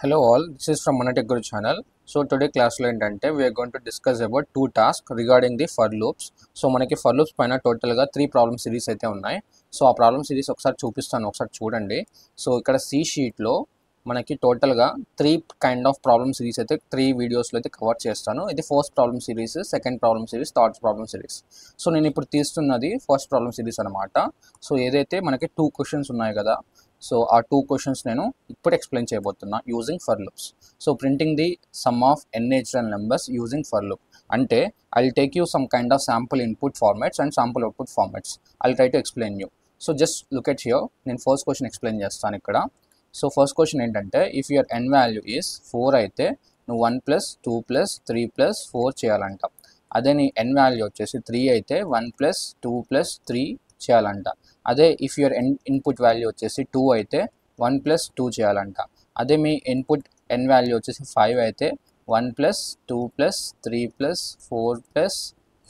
Hello all, this is from Monetech Guru channel. So today class lo entante we are going to discuss about two tasks regarding the for loops. So మనకి for loops పైన total గా 3 problem series అయితే ఉన్నాయి. So ఆ problem series ఒకసారి చూపిస్తాను, ఒకసారి చూడండి. సో ఇక్కడ సి షీట్ లో మనకి టోటల్ గా 3 కైండ్ ఆఫ్ ప్రాబ్లమ్ సిరీస్ అయితే 3 వీడియోస్ లో అయితే కవర్ చేస్తాను. ఇది first problem series, second problem series, third problem series. So నేను ఇప్పుడు తీస్తున్నది ఫస్ట్ ప్రాబ్లమ్ సిరీస్ అనమాట. సో ఏదైతే మనకి 2 క్వశ్చన్స్ ఉన్నాయి కదా, సో ఆ 2 క్వశ్చన్స్ నేను ఇప్పుడు ఎక్స్ప్లెయిన్ చేయబోతున్నా using for loops. So printing the sum of N natural numbers using for loop అంటే I will take you some kind of sample input formats and sample output formats. I will try to explain you. So just look at here. నేను first question explain చేస్తాను ఇక్కడ. సో first question ఏంటంటే, if your N value is 4 అయితే నువ్వు 1 + 2 + 3 + 4 చేయాలంట. అదే నీ ఎన్ వాల్యూ వచ్చేసి 3 అయితే 1 + 2 + 3 చేయాలంట. అదే ఇఫ్ యువర్ ఇన్పుట్ వాల్యూ వచ్చేసి 2 అయితే 1 + 2 చేయాలంట. అదే మీ ఇన్పుట్ ఎన్ వాల్యూ వచ్చేసి 5 అయితే 1 + 2 + 3 + 4 +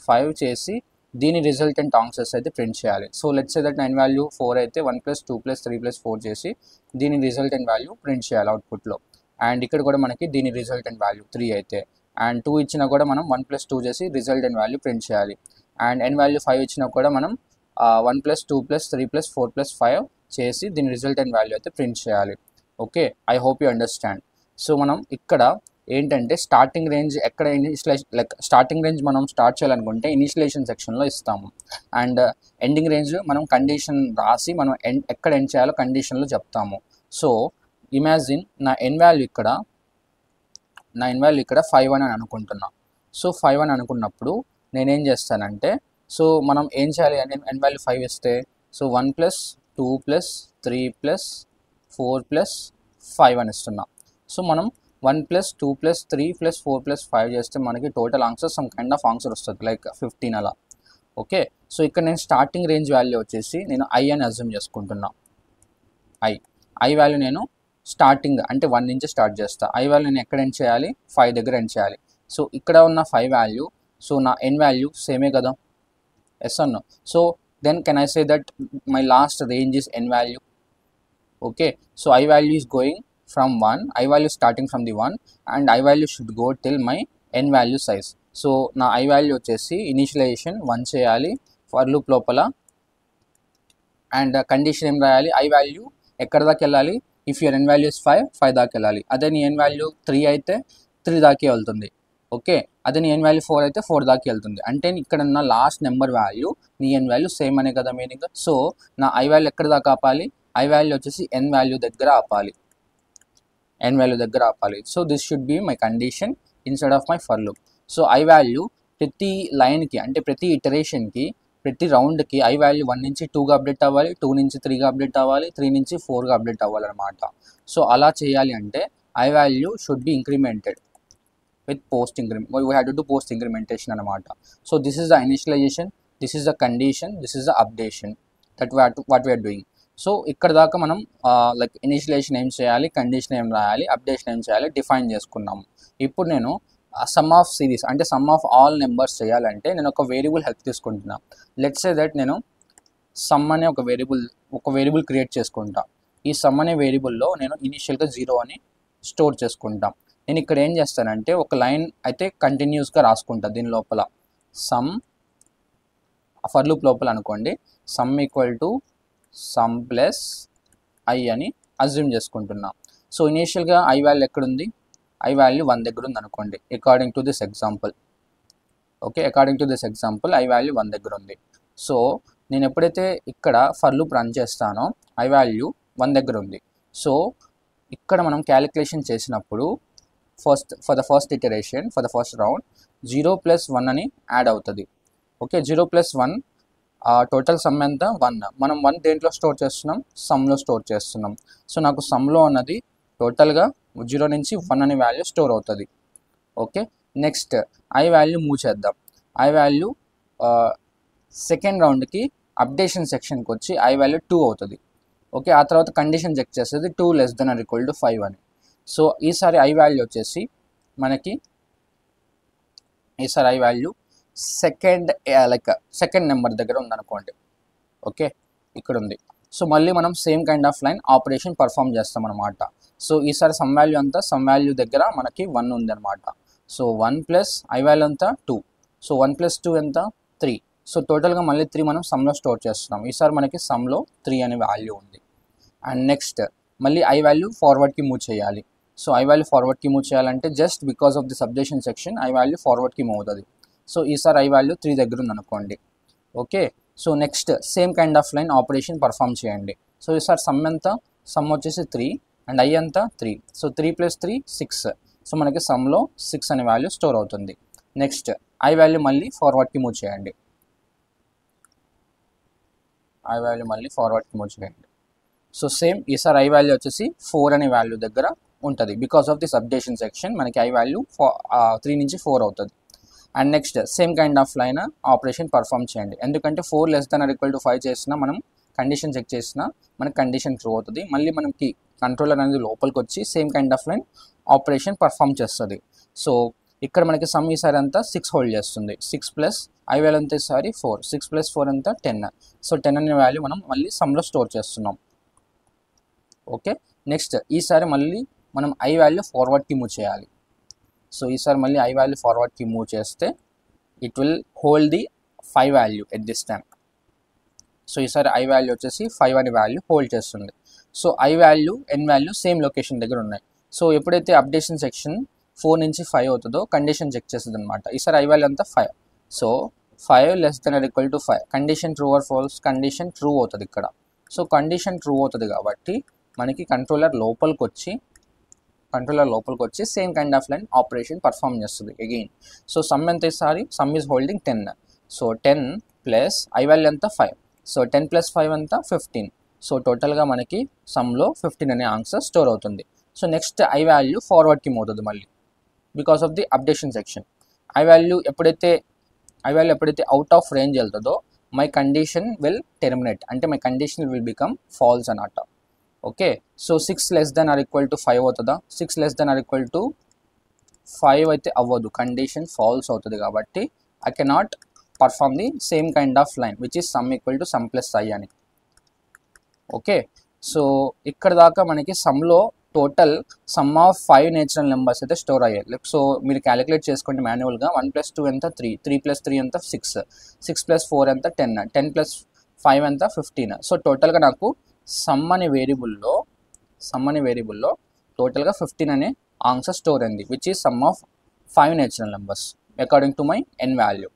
5 చేసి దీని రిజల్టెంట్ ఆన్సర్స్ అయితే ప్రింట్ చేయాలి. So let's say that N value 4 అయితే 1 + 2 + 3 + 4 చేసి దీని రిజల్టెంట్ వాల్యూ ప్రింట్ చేయాలి అవుట్పుట్లో. అండ్ ఇక్కడ కూడా మనకి దీని రిజల్టెంట్ వాల్యూ 3 అయితే అండ్ 2 ఇచ్చినా కూడా మనం 1 + 2 చేసి రిజల్టెంట్ వాల్యూ ప్రింట్ చేయాలి. అండ్ ఎన్ వాల్యూ 5 ఇచ్చినా కూడా మనం 1 + 2 + 3 + 4 + 5 చేసి దీని రిజల్టెంట్ వాల్యూ అయితే ప్రింట్ చేయాలి. Okay, I hope you understand. So మనం ఇక్కడ ఏంటంటే స్టార్టింగ్ రేంజ్ ఎక్కడ స్టార్టింగ్ రేంజ్ మనం స్టార్ట్ చేయాలనుకుంటే ఇనిషియలైజేషన్ సెక్షన్లో ఇస్తాము. అండ్ ఎండింగ్ రేంజ్ మనం కండిషన్ రాసి మనం ఎక్కడ ఎండ్ చేయాలో కండిషన్లో చెప్తాము. సో ఇమాజిన్ నా ఎన్ వాల్యూ ఇక్కడ 5 అని అనుకుంటున్నా. సో 5 అని అనుకున్నప్పుడు నేనేం చేస్తానంటే, సో మనం ఏం చేయాలి అంటే ఎన్ వాల్యూ 5 ఇస్తే సో 1 + 2 + 3 + 4 + 5 అని ఇస్తున్నాం. సో మనం 1 + 2 + 3 + 4 + 5 చేస్తే మనకి total answer some kind of answer వస్తుంది, లైక్ 15 అలా. ఓకే, సో ఇక్కడ నేను స్టార్టింగ్ రేంజ్ వాల్యూ వచ్చేసి నేను ఐ అని అజ్యూమ్ చేసుకుంటున్నా. ఐ వాల్యూ నేను స్టార్టింగ్ అంటే 1 నుంచి స్టార్ట్ చేస్తా. ఐ వాల్యూ నేను ఎక్కడ ఎండ్ చేయాలి? 5 దగ్గర ఎండ్ చేయాలి. సో ఇక్కడ ఉన్న 5 వాల్యూ, సో నా ఎన్ వాల్యూ సేమే కదా, ఎస్ అన్నో. So then can I say that my last range is N value. Okay, so I value is going from 1, I value starting from the 1 and I value should go till my N value size. So నా I value వచ్చేసి initialization 1 చేయాలి for loop లోపల. And condition ఏం రాయాలి? I value ఎక్కడ దాకా వెళ్ళాలి? If your N value is 5 దాకా వెళ్ళాలి. అదే నీ ఎన్ వాల్యూ 3 అయితే 3 దాకే వెళ్తుంది. ఓకే, అదే నీ ఎన్ వాల్యూ 4 అయితే 4 దాకా వెళ్తుంది. అంటే ఇక్కడ ఉన్న లాస్ట్ నెంబర్ వాల్యూ నీ ఎన్ వాల్యూ సేమ్ అనే కదా మీనింగ్. సో నా ఐ వాల్యూ ఎక్కడ దాకా ఆపాలి? ఐ వాల్యూ వచ్చేసి ఎన్ వాల్యూ దగ్గర ఆపాలి. So this should be my condition instead of my for loop. So I value ప్రతి లైన్కి అంటే ప్రతి ఇటరేషన్కి ప్రతి రౌండ్కి ఐ వాల్యూ 1 నుంచి 2గా అప్డేట్ అవ్వాలి, 2 నుంచి 3గా అప్డేట్ అవ్వాలి, 3 నుంచి 4గా అప్డేట్ అవ్వాలన్నమాట. సో అలా చేయాలి అంటే I value should be incremented with post increment. We have to do post incrementation అనమాట. So this is the initialization, this is the condition, this is the updation what we are doing. So ఇక్కడ దాకా మనం like initialisation ఏం చేయాలి, condition ఏం రాయాలి, updation ఏం చేయాలి డిఫైన్ చేసుకున్నాము. ఇప్పుడు నేను సమ్ ఆఫ్ సిరీస్ అంటే సమ్ ఆఫ్ ఆల్ నెంబర్స్ చేయాలంటే నేను ఒక వేరియబుల్ హెల్ప్ తీసుకుంటున్నా. లెట్స్ సే దట్ నేను సమ్ అనే ఒక వేరియబుల్ క్రియేట్ చేసుకుంటా. ఈ సమ్ అనే వేరియబుల్లో నేను ఇనిషియల్గా 0 అని స్టోర్ చేసుకుంటా. నేను ఇక్కడ ఏం చేస్తానంటే ఒక లైన్ అయితే కంటిన్యూస్గా రాసుకుంటా దీని లోపల. సమ్ ఫర్ లూప్ లోపల అనుకోండి, some equal to sum plus I అని అజ్యూమ్ చేసుకుంటున్నా. సో ఇనిషియల్గా ఐ వాల్యూ ఎక్కడుంది? ఐ వాల్యూ 1 దగ్గర ఉంది అనుకోండి, according to this example. Okay, according to this example I value 1 దగ్గర ఉంది. సో నేను ఎప్పుడైతే ఇక్కడ ఫర్ లూప్ రన్ చేస్తానో ఐ వాల్యూ 1 దగ్గర ఉంది. సో ఇక్కడ మనం క్యాలిక్యులేషన్ చేసినప్పుడు for the first iteration for the first round 0 + 1 అని యాడ్ అవుతుంది. ఓకే, 0 + 1 టోటల్ సమ్ ఎంత? 1. మనం 1 దేంట్లో స్టోర్ చేస్తున్నాం? సమ్లో స్టోర్ చేస్తున్నాం. సో నాకు సమ్లో ఉన్నది టోటల్గా 0 నుంచి 1 అనే వాల్యూ స్టోర్ అవుతుంది. Okay, next I value move చేద్దాం. ఐ వాల్యూ సెకండ్ రౌండ్కి అప్డేషన్ సెక్షన్కి వచ్చి ఐ వాల్యూ 2 అవుతుంది. ఓకే, ఆ తర్వాత కండిషన్ చెక్ చేస్తుంది 2 <= 5 అని. సో ఈసారి ఐ వాల్యూ వచ్చేసి మనకి ఐ వాల్యూ సెకండ్ నెంబర్ దగ్గర ఉందనుకోండి. ఓకే, ఇక్కడ ఉంది. సో మళ్ళీ మనం same kind of line operation perform చేస్తాం అనమాట. సో ఈసారి సమ్ వాల్యూ అంతా సమ్ వాల్యూ దగ్గర మనకి 1 ఉంది అనమాట. సో 1 ప్లస్ ఐ వాల్యూ అంతా 2. సో 1 ప్లస్ 2 ఎంత 3. సో టోటల్గా మళ్ళీ 3 మనం సమ్లో స్టోర్ చేస్తున్నాం. ఈసారి మనకి సమ్లో 3 అనే వాల్యూ ఉంది. అండ్ నెక్స్ట్ మళ్ళీ ఐ వాల్యూ ఫార్వర్డ్కి మూవ్ చేయాలి. సో ఐ వాల్యూ ఫార్వర్డ్కి మూవ్ చేయాలంటే just because of the subjection section I value ఫార్వర్డ్కి మూవ్ అవుతుంది. సో ఈసారి ఐ వాల్యూ 3 దగ్గర ఉంది అనుకోండి. Okay, so next same kind of line operation perform చేయండి. సో ఈసారి సమ్ ఎంత, సమ్ వచ్చేసి 3 అండ్ ఐ అంతా 3. So 3 plus 3 6. సో మనకి సమ్లో 6 అనే వాల్యూ స్టోర్ అవుతుంది. నెక్స్ట్ ఐ వాల్యూ మళ్ళీ ఫార్వర్డ్కి మూవ్ చేయండి. ఐ వాల్యూ మళ్ళీ ఫార్వర్డ్కి మూవ్ చేయండి. సో సేమ్ ఈసారి ఐ వాల్యూ వచ్చేసి 4 అనే వాల్యూ దగ్గర ఉంటుంది. Because of the subjection section మనకి ఐ వాల్యూ 3 నుంచి 4 అవుతుంది. And next same kind of line operation perform చేయండి. ఎందుకంటే 4 less than or equal to 5 చేసినా మనం కండిషన్ చెక్ చేసినా మనకి కండిషన్ ట్రూ అవుతుంది. మళ్ళీ మనకి కంట్రోలర్ అనేది లోపలికి వచ్చి same kind of line operation perform చేస్తుంది. సో ఇక్కడ మనకి సమ్ ఈసారి అంతా 6 హోల్డ్ చేస్తుంది. 6 ప్లస్ ఐ వాల్యూ అంతా ఈసారి 4. 6 ప్లస్ 4 అంతా 10. సో 10 అనే వాల్యూ మనం మళ్ళీ సమ్లో స్టోర్ చేస్తున్నాం. ఓకే, నెక్స్ట్ ఈసారి మళ్ళీ మనం ఐ వాల్యూ ఫార్వర్డ్కి మూవ్ చేయాలి. సో ఈసారి మళ్ళీ ఐ వాల్యూ ఫార్వర్డ్కి మూవ్ చేస్తే it will hold the 5 value at this time. So ఈసారి ఐ వాల్యూ వచ్చేసి 5 అనే వాల్యూ హోల్డ్ చేస్తుంది. So I value n value same location దగ్గర ఉన్నాయి. సో ఎప్పుడైతే అప్డేషన్ సెక్షన్ 4 నుంచి 5 అవుతుందో కండిషన్ చెక్ చేస్తుంది అనమాట. ఈసారి ఐ వాల్యూ అంతా 5. So 5 less than or equal to 5. Condition true or false, condition true అవుతుంది ఇక్కడ. సో కండిషన్ ట్రూ అవుతుంది కాబట్టి మనకి కంట్రోలర్ లోపలికి వచ్చి same kind of line operation perform చేస్తుంది అగైన్. సో సమ్ ఎంత ఈసారి some is holding 10. So 10 plus I value అంతా 5. సో 10 ప్లస్ 5 అంతా 15. సో టోటల్గా మనకి సమ్లో 15 అనే ఆన్సర్ స్టోర్ అవుతుంది. సో నెక్స్ట్ ఐ వాల్యూ ఫార్వర్డ్కి మూవ్ అవుతుంది మళ్ళీ because of the updation section. I value ఎప్పుడైతే అవుట్ ఆఫ్ రేంజ్ వెళ్తుందో మై కండిషన్ విల్ టెర్మినేట్, అంటే my condition will become false అన్నమాట. Okay, so 6 less than or equal to 5 అవుతుందా? 6 less than or equal to 5 అయితే అవ్వదు, condition false అవుతుంది కాబట్టి I cannot perform the same kind of line which is sum equal to sum plus I అని. Okay, so ఇక్కడ దాకా మనకి సమ్లో total sum of 5 natural numbers అయితే స్టోర్ అయ్యాయి. సో మీరు క్యాలిక్యులేట్ చేసుకోండి మాన్యువల్గా. 1 ప్లస్ 2 ఎంత 3, 3 ప్లస్ 3 ఎంత 6, 6 ప్లస్ 4 ఎంత 10, 10 ప్లస్ 5 ఎంత 15. సో టోటల్గా నాకు సమ్ అనే వేరియబుల్లో టోటల్గా 15 అనే ఆన్సర్ స్టోర్ అయింది which is sum of 5 natural numbers according to my N value.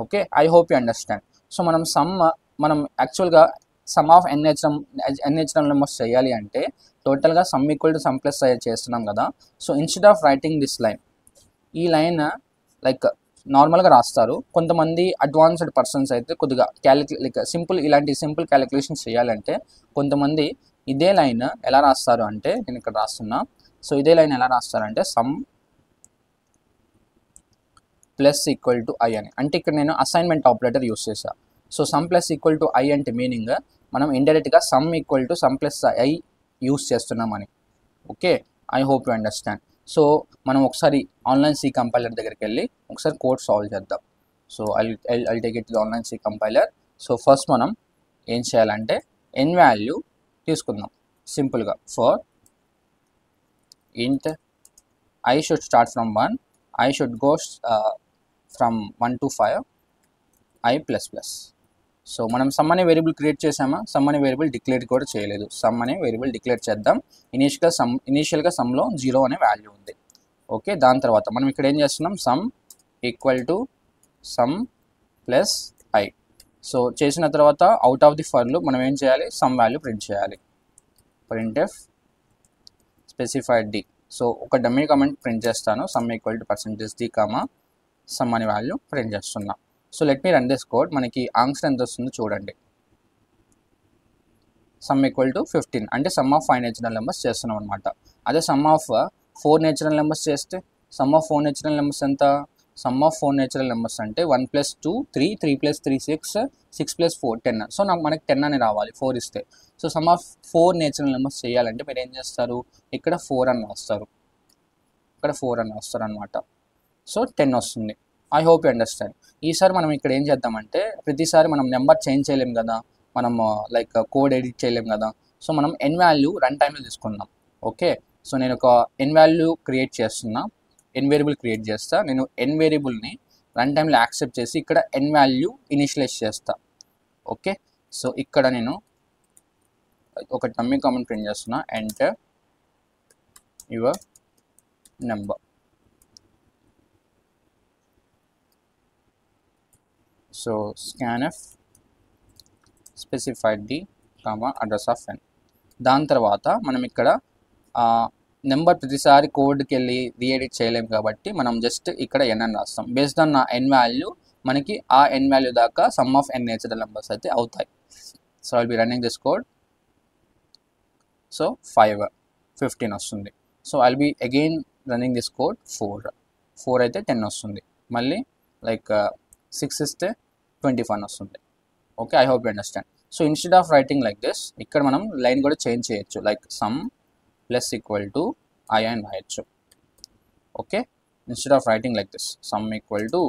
Okay, I hope you understand. So మనం యాక్చువల్గా sum of N natural numbers చేయాలి అంటే టోటల్గా sum equal to sum plus చేస్తున్నాం కదా. So instead of writing this line, ఈ line like నార్మల్గా రాస్తారు. కొంతమంది అడ్వాన్స్డ్ పర్సన్స్ అయితే కొద్దిగా ఇలాంటి సింపుల్ క్యాలిక్యులేషన్స్ చేయాలంటే కొంతమంది ఇదే లైన్ ఎలా రాస్తారు అంటే, నేను ఇక్కడ రాస్తున్నా. సో ఇదే లైన్ ఎలా రాస్తారంటే sum plus equal to I అని. అంటే ఇక్కడ నేను అసైన్మెంట్ ఆపరేటర్ యూస్ చేశాను. So sum plus equal to I అంటే మీనింగ్ మనం ఇండైరెక్ట్గా sum equal to sum plus I use చేస్తున్నామని. Okay, I hope you understand. So మనం ఒకసారి ఆన్లైన్ సి కంపైలర్ దగ్గరికి వెళ్ళి ఒకసారి కోడ్ సాల్వ్ చేద్దాం. So I'll take it the online C compiler. So first మనం ఏం చేయాలంటే ఎన్ వాల్యూ తీసుకుందాం సింపుల్గా. ఫర్ ఇంట్ I should start from 1, I should go from 1 to 5, I plus plus. So మనం సమ్ అనే వేరియబుల్ క్రియేట్ చేసామా? సమ్ అనే వేరియబుల్ డిక్లేర్ కూడా చేయలేదు. సమ్ అనే వేరియబుల్ డిక్లేర్ చేద్దాం. ఇనీషియల్గా సమ్లో 0 అనే వాల్యూ ఉంది. ఓకే, దాని తర్వాత మనం ఇక్కడ ఏం చేస్తున్నాం, sum equal to sum plus i. So చేసిన తర్వాత out of the for loop మనం ఏం చేయాలి, సమ్ వాల్యూ ప్రింట్ చేయాలి. printf specified d. సో ఒక డమ్మీ కామెంట్ ప్రింట్ చేస్తాను, sum equal to %d comma sum అనే వాల్యూ ప్రింట్ చేస్తున్నా. So let me run this code. మనకి ఆన్సర్ ఎంత వస్తుందో చూడండి. సమ్ ఈక్వల్ టు 15 అంటే సమ్ ఆఫ్ 5 నేచురల్ నెంబర్స్ చేస్తున్నాం అనమాట. అదే సమ్ ఆఫ్ 4 నేచురల్ నెంబర్స్ చేస్తే సమ్ ఆఫ్ 4 నేచురల్ నెంబర్స్ ఎంత? సమ్ ఆఫ్ 4 నేచురల్ నెంబర్స్ అంటే 1 ప్లస్ 2 3, 3 ప్లస్ 3 6, 6 ప్లస్ 4 10. సో మనకి 10 అని రావాలి 4 ఇస్తే. So some of 4 natural numbers చేయాలంటే మీరు ఏం చేస్తారు, ఇక్కడ 4 అని రాస్తారు, ఇక్కడ 4 అని రాస్తారు అనమాట. సో 10 వస్తుంది. I hope you understand. ఈసారి మనం ఇక్కడ ఏం చేద్దామంటే ప్రతిసారి మనం నెంబర్ చేంజ్ చేయలేం కదా, మనం లైక్ కోడ్ ఎడిట్ చేయలేం కదా. సో మనం ఎన్ వాల్యూ రన్ టైంలో తీసుకుందాం. ఓకే, సో నేను ఒక n వాల్యూ క్రియేట్ చేస్తున్నా, n వేరియబుల్ క్రియేట్ చేస్తా. నేను n వేరియబుల్ని రన్ టైంలో యాక్సెప్ట్ చేసి ఇక్కడ n వాల్యూ ఇనిషియలైజ్ చేస్తా. ఓకే, సో ఇక్కడ నేను ఒక డమ్మీ కామెంట్ ప్రింట్ చేస్తున్నా, enter your number. So scanf specified the address of n. దాని తర్వాత మనం ఇక్కడ నెంబర్ ప్రతిసారి కోడ్కి వెళ్ళి రీఎడిట్ చేయలేము కాబట్టి మనం జస్ట్ ఇక్కడ n అని రాస్తాం. బేస్డ్ ఆన్ నా n వాల్యూ మనకి ఆ n వాల్యూ దాకా some of n natural numbers అయితే అవుతాయి. So I'll be running this code. So 5 15 వస్తుంది. So I'll be again running this code. 4 అయితే 10 వస్తుంది. మళ్ళీ లైక్ 6 ఇస్తే 21 వస్తుంది. Okay, I hope you understand. So instead of writing like this, ఇక్కడ మనం లైన్ కూడా చేంజ్ చేయొచ్చు, like some plus equal to I అని రాయొచ్చు. Okay, instead of writing like this some equal to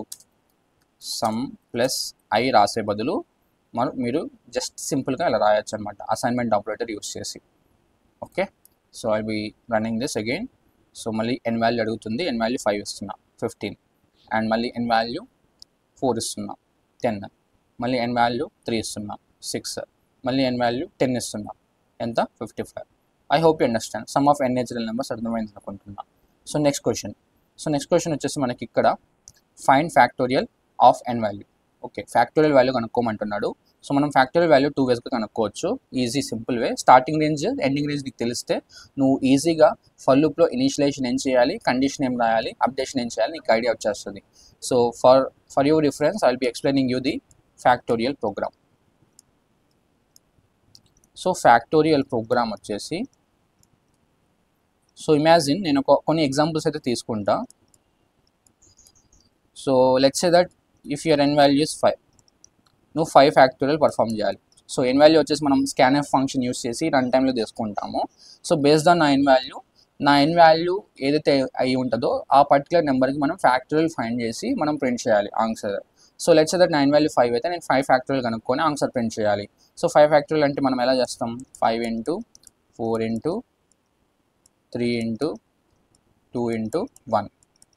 sum plus I రాసే బదులు మీరు just సింపుల్గా ఇలా రాయొచ్చు అనమాట, అసైన్మెంట్ ఆపరేటర్ యూస్ చేసి. Okay, so I be running this again. So మళ్ళీ n వాల్యూ అడుగుతుంది, n వాల్యూ 5 ఇస్తున్నా, 15. అండ్ మళ్ళీ n వాల్యూ 4 ఇస్తున్నా, 10. మళ్ళీ n వాల్యూ 3 ఇస్తున్నా, 6. మళ్ళీ n వాల్యూ 10 ఇస్తున్నా, ఎంత 55. I hope you understand. Sum of n natural numbers అర్థమైంది అనుకుంటున్నా. సో నెక్స్ట్ క్వశ్చన్ వచ్చేసి మనకి ఇక్కడ find factorial of n value. Okay, factorial value కనుక్కోమంటున్నాడు. సో మనం ఫ్యాక్టోరియల్ వాల్యూ 2 వేస్గా కనుక్కోవచ్చు. Easy simple way, starting range ending range నీకు తెలిస్తే నువ్వు ఈజీగా ఫర్ లూప్లో ఇనిషియలైజేషన్ ఏం చేయాలి, కండిషన్ ఏం రాయాలి, అప్డేషన్ ఏం చేయాలి నీకు ఐడియా వచ్చేస్తుంది. So for your reference I will be explaining you the factorial program. So factorial program వచ్చేసి, సో ఇమాజిన్ నేను కొన్ని ఎగ్జాంపుల్స్ అయితే తీసుకుంటా. So let's say that if your n value is 5, నువ్వు 5 ఫ్యాక్టోరియల్ పర్ఫామ్ చేయాలి. సో n వాల్యూ వచ్చేసి మనం scanf function use చేసి రన్ టైంలో తీసుకుంటాము. సో బేస్డ్ ఆన్ నా n వాల్యూ ఏదైతే అయి ఉంటుందో ఆ పర్టికులర్ నెంబర్కి మనం ఫ్యాక్టోరియల్ ఫైండ్ చేసి మనం ప్రింట్ చేయాలి answer. So let's say that నా n వాల్యూ 5 అయితే నేను 5 ఫ్యాక్టోరియల్ కనుక్కొని ఆన్సర్ ప్రింట్ చేయాలి. సో 5 ఫ్యాక్టోరియల్ అంటే మనం ఎలా చేస్తాం, 5 into 4 into 3 into 2 into 1.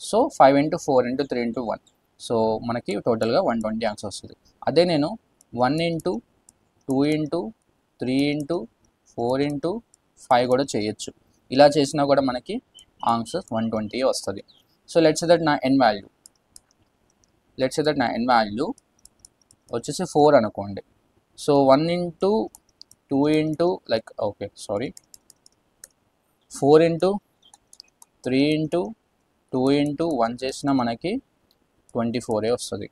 So 5 into 4 into 3 into 1. So మనకి టోటల్గా 120 ఆన్సర్ వస్తుంది. అదే నేను 1 ఇంటూ 2 ఇంటూ 3 ఇంటూ 4 ఇంటూ 5 కూడా చేయొచ్చు. ఇలా చేసినా కూడా మనకి ఆన్సర్ 120 వస్తుంది. సో లెట్స్ సే దట్ నా n వాల్యూ వచ్చేసి 4 అనుకోండి. So 1 into 2 into like 4 into 3 into 2 into 1 చేసిన మనకి 24 వస్తుంది.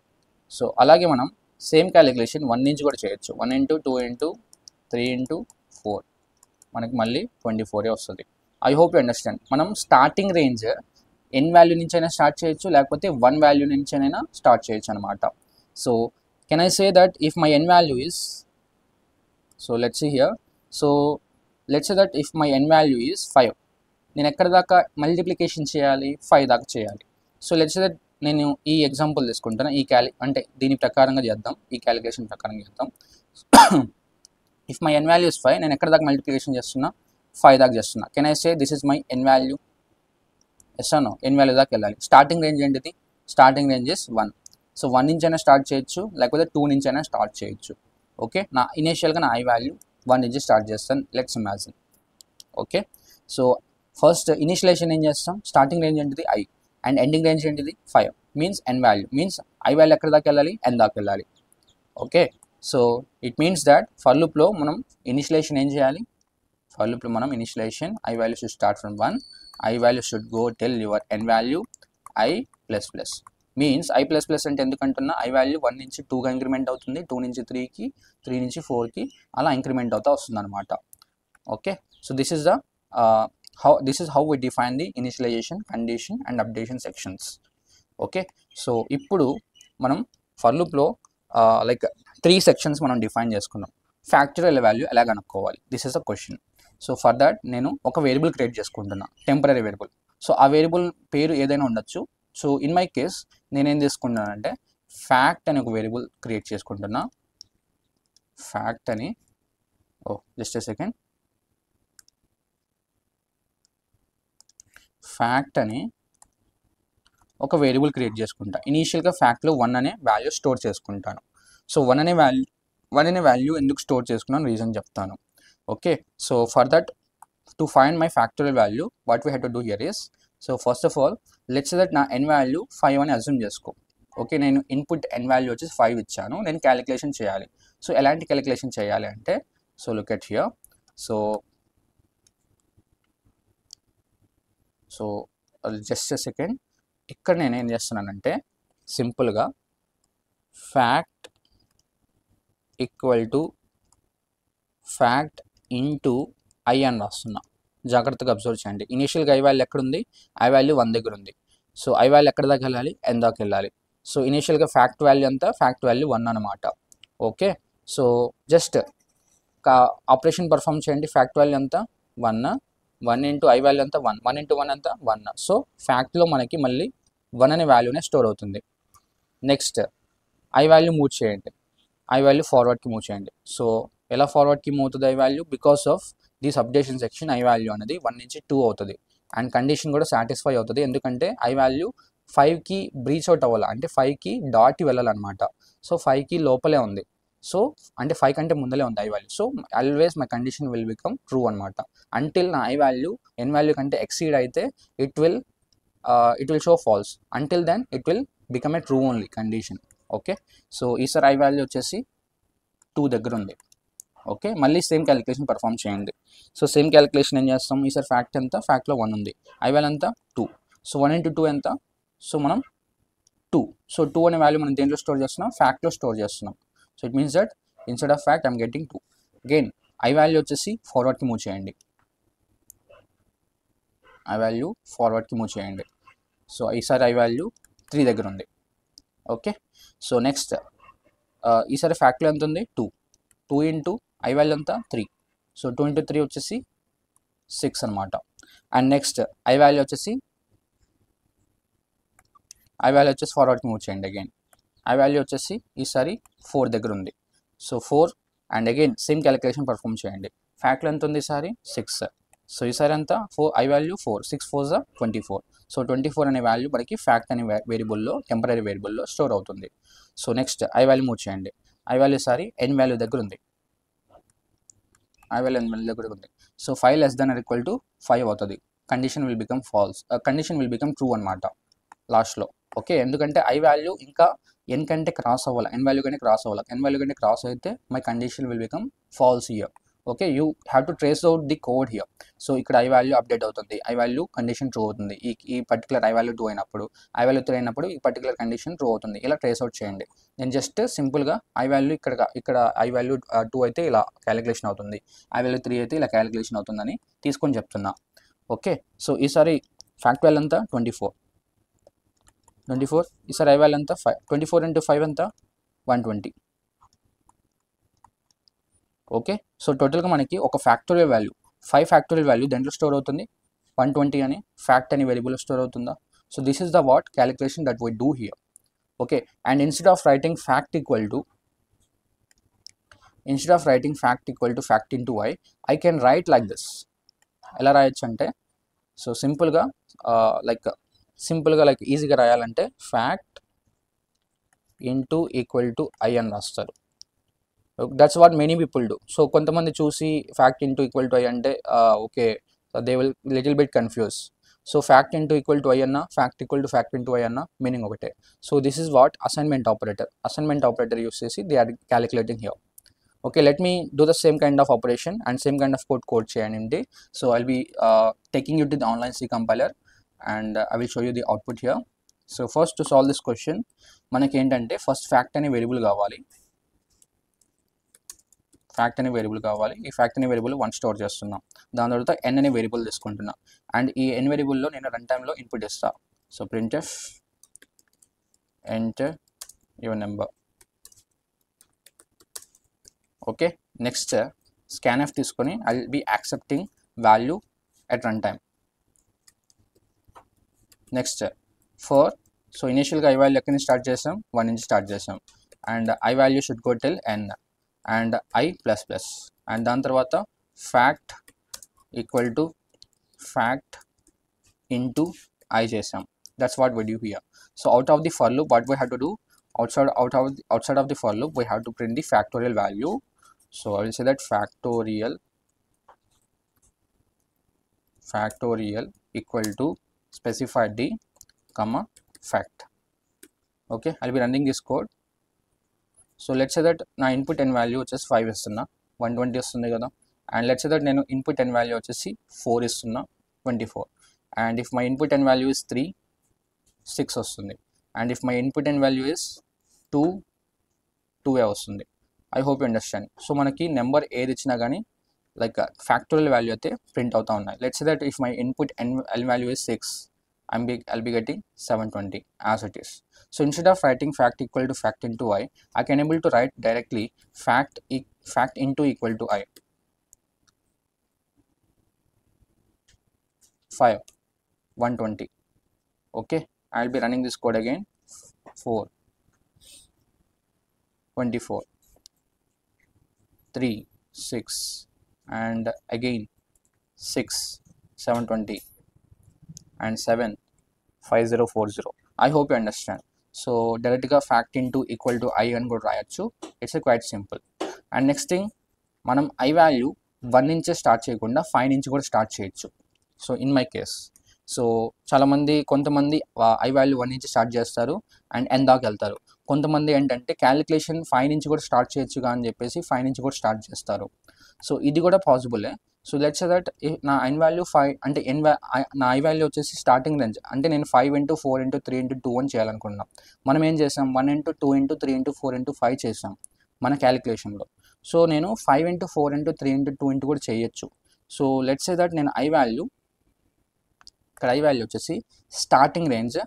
సో అలాగే మనం సేమ్ క్యాలిక్యులేషన్ 1 నుంచి కూడా చేయొచ్చు. 1 ఇంటూ 2 ఇంటూ 3 ఇంటూ 4 మనకి మళ్ళీ 24 వస్తుంది. I hope you understand. మనం స్టార్టింగ్ రేంజ్ n వాల్యూ నుంచి అయినా స్టార్ట్ చేయొచ్చు, లేకపోతే 1 వాల్యూ నుంచి అయినా స్టార్ట్ చేయొచ్చు అనమాట. So can I say that if my n value is, so let's see here, so let's say that if my n value is 5, నేను ఎక్కడ దాకా మల్టిప్లికేషన్ చేయాలి, 5 దాకా చేయాలి. సో లెట్స్ సే దట్ నేను ఈ ఎగ్జాంపుల్ తీసుకుంటాను, అంటే దీని ప్రకారంగా చేద్దాం, ఈ క్యాలిక్యులేషన్ ప్రకారంగా చేద్దాం. If my n value is 5, నేను ఎక్కడ దాకా మల్టిప్లికేషన్ చేస్తున్నా, 5 దాకా చేస్తున్నా. Can I say this is my n value? Yes or no? n value దాకా వెళ్ళాలి. స్టార్టింగ్ రేంజ్ ఏంటిది? Starting range is 1. సో 1 నుంచి అయినా స్టార్ట్ చేయొచ్చు, లేకపోతే 2 నుంచి అయినా స్టార్ట్ చేయొచ్చు. ఓకే, నా ఇనిషియల్గా నా i వాల్యూ 1 నుంచి స్టార్ట్ చేస్తాను. Let's imagine. Okay, so first initialization ఏం చేస్తాం, స్టార్టింగ్ రేంజ్ ఏంటిది i, అండ్ ఎండింగ్ రేంజ్ ఏంటిది 5, means n value, means i value ఎక్కడ దాకా వెళ్ళాలి, n దాకా వెళ్ళాలి. Okay, so it means that for లూప్లో మనం ఇనిషియలైజేషన్ ఏం చేయాలి, ఫర్ లూప్లో మనం initialization i value should start from 1, i value should go till your n value i plus plus. Means i plus plus అంటే ఎందుకంటున్నా, i వాల్యూ 1 నుంచి 2గా increment అవుతుంది, 2 నుంచి 3కి, 3 నుంచి 4కి అలా ఇంక్రిమెంట్ అవుతూ వస్తుంది అనమాట. Okay, so this is how we define the initialization, condition and updation sections. Okay, so ఇప్పుడు మనం ఫర్ లూప్లో లైక్ 3 సెక్షన్స్ మనం డిఫైన్ చేసుకున్నాం. ఫ్యాక్టోరియల్ వాల్యూ ఎలా కనుక్కోవాలి, this is a question. So for that నేను ఒక వేరియబుల్ క్రియేట్ చేసుకుంటున్నా, టెంపరీ వేరియబుల్. సో ఆ వేరియబుల్ పేరు ఏదైనా ఉండొచ్చు. సో ఇన్ మై కేస్ నేనేం తీసుకుంటున్నానంటే ఫ్యాక్ట్ అని ఒక వేరియబుల్ క్రియేట్ చేసుకుంటున్నా. ఫ్యాక్ట్ అని, జస్ట్ ఎ సెకండ్. ఫ్యాక్ట్ అని ఒక వేరియబుల్ క్రియేట్ చేసుకుంటా. ఇనీషియల్గా ఫ్యాక్ట్లో 1 అనే వాల్యూ స్టోర్ చేసుకుంటాను. సో 1 అనే వాల్యూ ఎందుకు స్టోర్ చేసుకున్నాను రీజన్ చెప్తాను. Okay, so for that to find my factorial value what we have to do here is, so first of all let's that నా n వాల్యూ 5 అని అజ్యూమ్ చేసుకో. Okay, నేను input n value వచ్చేసి 5 ఇచ్చాను, నేను calculation చేయాలి. So ఎలాంటి calculation చేయాలి అంటే, so look at here. So just a second, ఇక్కడ నేను ఏం చేస్తున్నానంటే సింపుల్గా fact equal to fact into I అని రాస్తున్నా. జాగ్రత్తగా అబ్జర్వ్ చేయండి. ఇనీషియల్గా ఐ వాల్యూ ఎక్కడుంది, ఐ వాల్యూ 1 దగ్గర ఉంది. సో ఐ వాల్యూ ఎక్కడ దాకా వెళ్ళాలి, n దాకా వెళ్ళాలి. సో ఇనీషియల్గా ఫ్యాక్ట్ వాల్యూ అంతా ఫ్యాక్ట్ వాల్యూ 1 అనమాట. Okay, so just operation perform చేయండి. ఫ్యాక్ట్ వాల్యూ అంతా 1 ఇంటూ ఐ వాల్యూ అంతా 1 ఇంటూ 1 అంతా 1. సో ఫ్యాక్ట్లో మనకి మళ్ళీ 1 అనే వాల్యూనే స్టోర్ అవుతుంది. నెక్స్ట్ ఐ వాల్యూ మూవ్ చేయండి, ఐ వాల్యూ ఫార్వర్డ్కి మూవ్ చేయండి. సో ఎలా ఫార్వర్డ్కి మూవ్ అవుతుంది i value, because of this updation section I value అనేది 1 నుంచి 2 అవుతుంది. అండ్ కండిషన్ కూడా సాటిస్ఫై అవుతుంది, ఎందుకంటే ఐ వాల్యూ 5కి బ్రీచ్ అవుట్ అవ్వాలి, అంటే 5కి డాట్ వెళ్ళాలన్నమాట. సో 5కి లోపలే ఉంది, సో అంటే 5 కంటే ముందలే ఉంది i value. So always my condition will become true అనమాట. అంటిల్ నా ఐ వాల్యూ n వాల్యూ కంటే ఎక్సీడ్ అయితే it will show false. Until then it will become a true only condition. Okay, so ఈసారి I value వచ్చేసి 2 దగ్గర ఉంది. Okay, మళ్ళీ same calculation perform చేయండి. సో సేమ్ క్యాలిక్యులేషన్ ఏం చేస్తాం, ఈసారి ఫ్యాక్ట్ ఎంత, ఫ్యాక్ట్లో 1 ఉంది, ఐ వాల్యూ ఎంత 2. సో 1 ఇంటూ 2 ఎంత, సో మనం 2. సో 2 అనే వాల్యూ మనం దేంట్లో స్టోర్ చేస్తున్నాం, ఫ్యాక్ట్లో స్టోర్ చేస్తున్నాం. So it means that instead of fact I'm getting 2. Again I value వచ్చేసి ఫార్వర్డ్కి మూవ్ చేయండి, ఐ వాల్యూ ఫార్వర్డ్కి మూవ్ చేయండి. సో ఈసారి ఐ వాల్యూ 3 దగ్గర ఉంది. ఓకే, సో నెక్స్ట్ ఈసారి ఫ్యాక్ట్లో ఎంత ఉంది 2 ఇంటూ ఐ వాల్యూ అంతా 3. సో 2 ఇంటూ 3 వచ్చేసి 6 అనమాట. అండ్ నెక్స్ట్ ఐ వాల్యూ వచ్చేసి ఫార్వర్డ్కి మూవ్ చేయండి. అగైన్ ఐ వాల్యూ వచ్చేసి ఈసారి 4 దగ్గర ఉంది. So 4 and again same calculation perform చేయండి. ఫ్యాక్ట్లో ఎంత ఉంది ఈసారి 6. సో ఈసారి అంతా 4 ఐ వాల్యూ 4, 6 4 24. సో 24 అనే వాల్యూ మనకి ఫ్యాక్ట్ అనే వేరియబుల్లో, టెంపరీ వేరియబుల్లో స్టోర్ అవుతుంది. So next I value move చేయండి, ఐ వాల్యూ ఈసారి n వాల్యూ దగ్గర ఉంది, ఐ వాల్యూ n వాల్యూ దగ్గర ఉంది. So 5 less than or equal to 5 అవుతుంది. Condition will become false, condition will become true అనమాట లాస్ట్లో. ఓకే, ఎందుకంటే ఐ వాల్యూ ఇంకా n కంటే క్రాస్ అవ్వాలి, n వాల్యూ కంటే క్రాస్ అవ్వాలి. n వాల్యూ కంటే క్రాస్ అయితే my condition will become falls here. Okay, you have to trace out the code here. So ఇక్కడ ఐ వాల్యూ అప్డేట్ అవుతుంది, ఐ వాల్యూ కండిషన్ ట్రూ అవుతుంది. ఈ పర్టికులర్ ఐ వాల్యూ 2 అయినప్పుడు, I value 3 అయినప్పుడు ఈ particular condition true అవుతుంది. ఇలా trace out చేయండి. నేను జస్ట్ సింపుల్గా ఐ వాల్యూ ఇక్కడ ఐ వాల్యూ 2 అయితే ఇలా క్యాలిక్యులేషన్ అవుతుంది, ఐ వాల్యూ 3 అయితే ఇలా క్యాలిక్యులేషన్ అవుతుందని తీసుకొని చెప్తున్నా. ఓకే, సో ఈసారి ఫ్యాక్ట్ వాల్యూ అంతా 24. ఈసారి ఐ వాల్యూ అంతా 5. 24 ఇంటూ 5 అంతా 120. ఓకే, సో టోటల్గా మనకి ఒక ఫ్యాక్టోరియల్ వాల్యూ 5 ఫ్యాక్టోరియల్ వాల్యూ దేంట్లో స్టోర్ అవుతుంది, 120 అని ఫ్యాక్ట్ అని వేరియబుల్లో స్టోర్ అవుతుందా. So this is the what calculation that we do here. Okay, and instead of writing fact equal to fact into I can write like this. ఎలా రాయొచ్చు అంటే, so సింపుల్గా like ఈజీగా రాయాలంటే fact into equal to I అని రాస్తారు. That's what many people do. So కొంతమంది చూసి fact into equal to I అంటే okay, they will little bit confuse. So fact into equal to I అన్న, fact equal to fact into I అన్న meaning ఒకటే. So this is what assignment operator use చేసి they are calculating here. Okay, let me do the same kind of operation and same kind of code చేయండి. So I'll be taking you to the online C compiler and I will show you the output here. So first to solve this question, మనకి ఏంటంటే first fact అనే variable కావాలి. ఈ fact అనే variable 1 store చేస్తున్నాం. దాని తర్వాత n అనే వేరియబుల్ తీసుకుంటున్నా. అండ్ ఈ n వేరియబుల్లో నేను రన్ టైంలో ఇన్పుట్ ఇస్తా. So printf enter your number. Okay, next scanf తీసుకొని I will B accepting value at run time. Next for, so ఇనిషియల్గా ఐ వాల్యూ ఎక్కడి నుంచి స్టార్ట్ చేసాం, 1 నుంచి స్టార్ట్ చేసాం. And I value should go till n and i plus plus. And దాని తర్వాత fact equal to fact into I చేసాం. That's what we do here. So out of the for loop, what we have to do, outside of the for loop, we have to print the factorial value. So I will say that factorial equal to specified d comma fact. Okay, I'll be running this code. So let's say that నా input n value వచ్చేసి 5 ఇస్తున్నా, 120 వస్తుంది కదా. And let's say that నేను input n value వచ్చేసి 4 ఇస్తున్నా, 24. And if my input n value is 3, 6 వస్తుంది. And if my input n value is 2, 2 వస్తుంది. I hope you understand. So మనకి నెంబర్ ఏది ఇచ్చినా కానీ లైక్ ఫ్యాక్టోరియల్ వాల్యూ అయితే ప్రింట్ అవుతా ఉన్నాయి. Let's say that if my input n value is 6, I'll be getting 720 as it is. So instead of writing fact equal to fact into I can able to write directly fact into equal to I. 5, 120. Okay, I'll be running this code again. 4, 24, 3, 6, and again 6, 720, and 7, 5040. I hope you understand. So direct గా fact into equal to I అని కూడా రాయొచ్చు. It's a quite simple. And next thing, మనం I value 1 నుంచి start చేయకుండా 5 నుంచి కూడా start చేయొచ్చు. So in my case, so కొంతమంది I value 1 నుంచి స్టార్ట్ చేస్తారు అండ్ n దాకా వెళ్తారు. కొంతమంది ఏంటంటే క్యాలిక్యులేషన్ 5 నుంచి కూడా స్టార్ట్ చేయొచ్చుగా అని చెప్పేసి 5 నుంచి కూడా స్టార్ట్ చేస్తారు. సో ఇది కూడా పాసిబులే. సో లెట్స్ సే దట్ నా n value 5 అంటే నా I value వచ్చేసి స్టార్టింగ్ రేంజ్ అంటే నేను 5 into 4 into 3 into 2 అని చేయాలనుకున్నాం. మనం ఏం చేసాం, 1 into 2 into 3 into 4 into 5 చేసాం మన క్యాలిక్యులేషన్లో. సో నేను 5 into 4 into 3 into 2 into కూడా చేయొచ్చు. సో లెట్స్ సే దట్ నేను I value వచ్చేసి స్టార్టింగ్ రేంజ్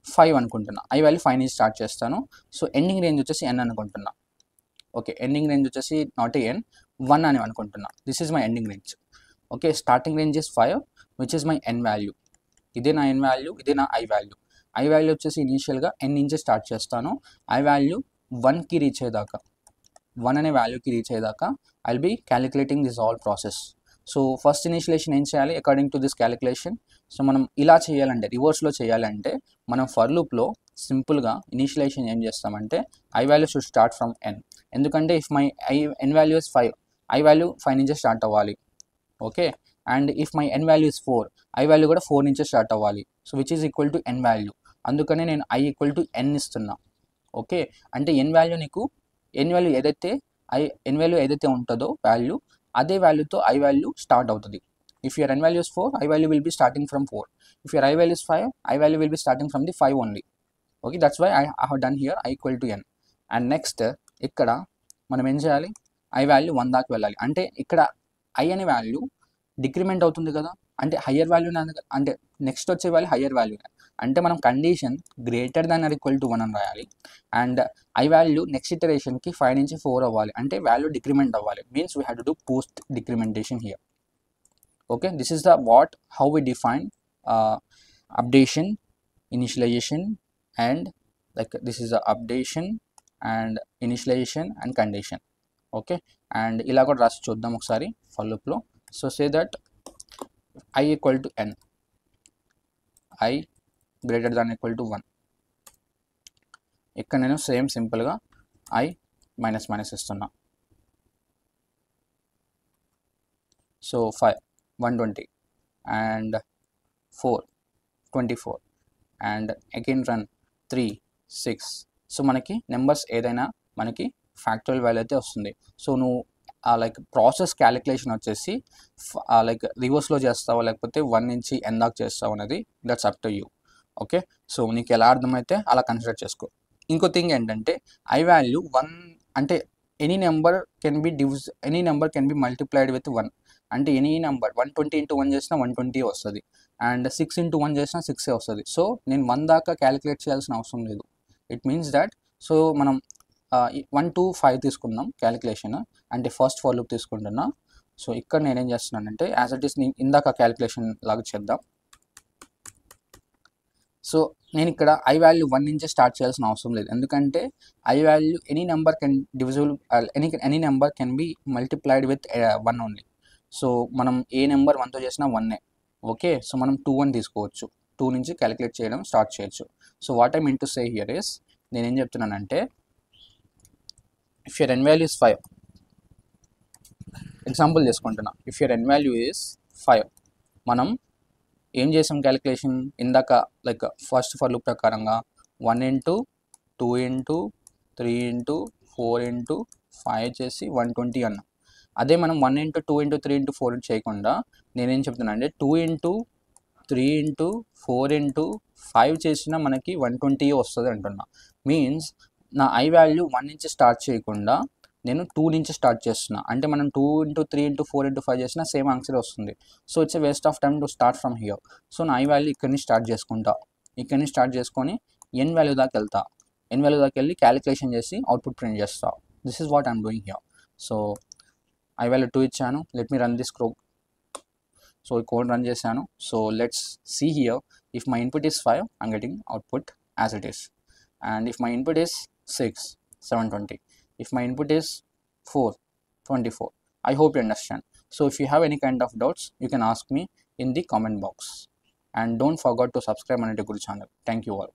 5 అనుకుంటున్నా. I value 5 నుంచి స్టార్ట్ చేస్తాను. సో ఎండింగ్ రేంజ్ వచ్చేసి n అనుకుంటున్నా. ఓకే, ఎండింగ్ రేంజ్ వచ్చేసి నాట్ n 1 అని అనుకుంటున్నా. This is my ending range. Okay, starting range is 5 which is my n value. ఇదే నా n వాల్యూ, ఇదే నా I వాల్యూ. I వాల్యూ వచ్చేసి ఇనీషియల్గా n నుంచి స్టార్ట్ చేస్తాను. I వాల్యూ 1కి రీచ్ అయ్యేదాకా, 1 అనే వాల్యూకి రీచ్ అయ్యేదాకా I'll be calculating this all process. So first initialization ఏం చేయాలి according to this calculation. So మనం ఇలా చేయాలంటే, రివర్స్లో చేయాలంటే మనం ఫర్ లూప్లో సింపుల్గా ఇనిషియలైజేషన్ ఏం చేస్తామంటే I value should start from n. ఎందుకంటే if my n value is 5, I value 5 నుంచే స్టార్ట్ అవ్వాలి. Okay, and if my n value is 4, I value కూడా 4 నుంచే స్టార్ట్ అవ్వాలి. So which is equal to n value. అందుకనే నేను I equal to n ఇస్తున్నా. Okay, అంటే n వాల్యూ నీకు n వాల్యూ ఏదైతే ఉంటుందో వాల్యూ, అదే వాల్యూతో I వాల్యూ స్టార్ట్ అవుతుంది. If your n value is 4, I value will be starting from 4. If your I value is 5, I value will be starting from the 5 only. Okay, that's why I have done here I equal to n. And next ఇక్కడ మనం ఏం చేయాలి, I value 1 దాకా వెళ్ళాలి. అంటే ఇక్కడ I అనే value decrement అవుతుంది కదా, అంటే హయ్యర్ వాల్యూ అంటే నెక్స్ట్ వచ్చే వాల్యూ హయ్యర్ వాల్యూ. అంటే మనం condition greater than or equal to 1 అని రాయాలి. అండ్ I వాల్యూ నెక్స్ట్ ఇటరేషన్కి 5 నుంచి 4 అవ్వాలి, అంటే వాల్యూ డిక్రిమెంట్ అవ్వాలి. Means we have to do post decrementation here. Okay, this is the how we define updation, initialization, and like this is the updation and initialization and condition. Okay, and ఇలా కూడా రాసి చూద్దాం ఒకసారి for loop లో. So say that I equal to n, I greater than equal to 1. ఇక్కడ నేను same సింపుల్గా I minus ఇస్తున్నా. So 5, 120 and 4, 24 and again run 3, 6. So మనకి నెంబర్స్ ఏదైనా మనకి ఫ్యాక్టోరియల్ వాల్యూ అయితే వస్తుంది. సో నువ్వు లైక్ ప్రాసెస్ క్యాలిక్యులేషన్ వచ్చేసి లైక్ రివర్స్లో చేస్తావా లేకపోతే 1 నుంచి n దాకా చేస్తావు అనేది that's up to you. Okay, so నీకు ఎలా అర్థమైతే అలా కన్సిడర్ చేసుకో. ఇంకో థింగ్ ఏంటంటే I వాల్యూ 1 అంటే any number can be multiplied with 1. అంటే ఎనీ నెంబర్ 120 into 1 చేసినా 120 వస్తుంది, అండ్ 6 into 1 చేసినా 6 వస్తుంది. సో నేను 1 దాకా క్యాలిక్యులేట్ చేయాల్సిన అవసరం లేదు. ఇట్ మీన్స్ దట్ సో మనం 1 to 5 తీసుకున్నాం క్యాలిక్యులేషన్, అంటే ఫస్ట్ ఫర్ లూప్ తీసుకుంటున్నా. సో ఇక్కడ నేనేం చేస్తున్నానంటే యాజ్ ఇట్ ఈస్ ఇందాక క్యాలిక్యులేషన్ లాగా చేద్దాం. సో నేను ఇక్కడ I వాల్యూ 1 నుంచే స్టార్ట్ చేయాల్సిన అవసరం లేదు, ఎందుకంటే I value any number can be multiplied with 1 only. So మనం ఏ నెంబర్ 1తో చేసినా 1. ఓకే, సో మనం 2 అని తీసుకోవచ్చు. 2 నుంచి క్యాలిక్యులేట్ చేయడం స్టార్ట్ చేయొచ్చు. So what I mean to say here is, నేనేం చెప్తున్నానంటే if your n value is 5, example చేసుకుంటున్నా, if your n value is 5, మనం ఏం చేసాం క్యాలిక్యులేషన్ ఇందాక, లైక్ ఫస్ట్ ఫర్ లూప్ ప్రకారంగా 1 ఇంటూ 2 ఇంటూ 3 ఇంటూ 4 ఇంటూ 5 చేసి 120 అన్నాం. అదే మనం 1 ఇంటూ 2 ఇంటూ 3 ఇంటూ 4 చేయకుండా నేనేం చెప్తున్నా అంటే 2 ఇంటూ 3 ఇంటూ 4 ఇంటూ 5 చేసినా మనకి 120 వస్తుంది అంటున్నా. మీన్స్ నా ఐ వాల్యూ 1 నుంచి స్టార్ట్ చేయకుండా నేను 2 నుంచి స్టార్ట్ చేస్తున్నా. అంటే మనం 2 ఇంటూ 3 ఇంటూ 4 ఇంటూ 5 చేసినా సేమ్ ఆన్సర్ వస్తుంది. So it's a waste of time to start from here. So నా ఐ వాల్యూ ఇక్కడి నుంచి స్టార్ట్ చేసుకుంటా, ఇక్కడి నుంచి స్టార్ట్ చేసుకొని n వాల్యూ దాకా వెళ్తా, n వాల్యూ దాకా వెళ్ళి క్యాలిక్యులేషన్ చేసి అవుట్పుట్ ప్రింట్ చేస్తా. This is what I'm doing here. So I value 2 ఇచ్చాను, let me run this so ఈ కోడ్ రన్ చేశాను. So let's see here, if my input is 5, I'm getting output as it is. And if my input is 6, 720. If my input is 4, 24. I hope you understand. So if you have any kind of doubts, you can ask me in the comment box. And don't forget to subscribe my Guru channel. Thank you all.